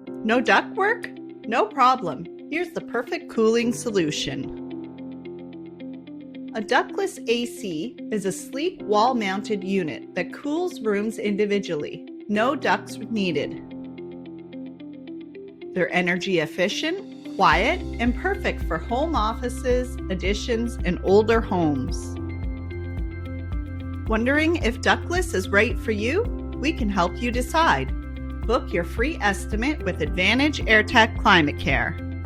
No ductwork? No problem. Here's the perfect cooling solution. A ductless AC is a sleek wall-mounted unit that cools rooms individually. No ducts needed. They're energy efficient, quiet, and perfect for home offices, additions, and older homes. Wondering if ductless is right for you? We can help you decide. Book your free estimate with Advantage Airtech ClimateCare.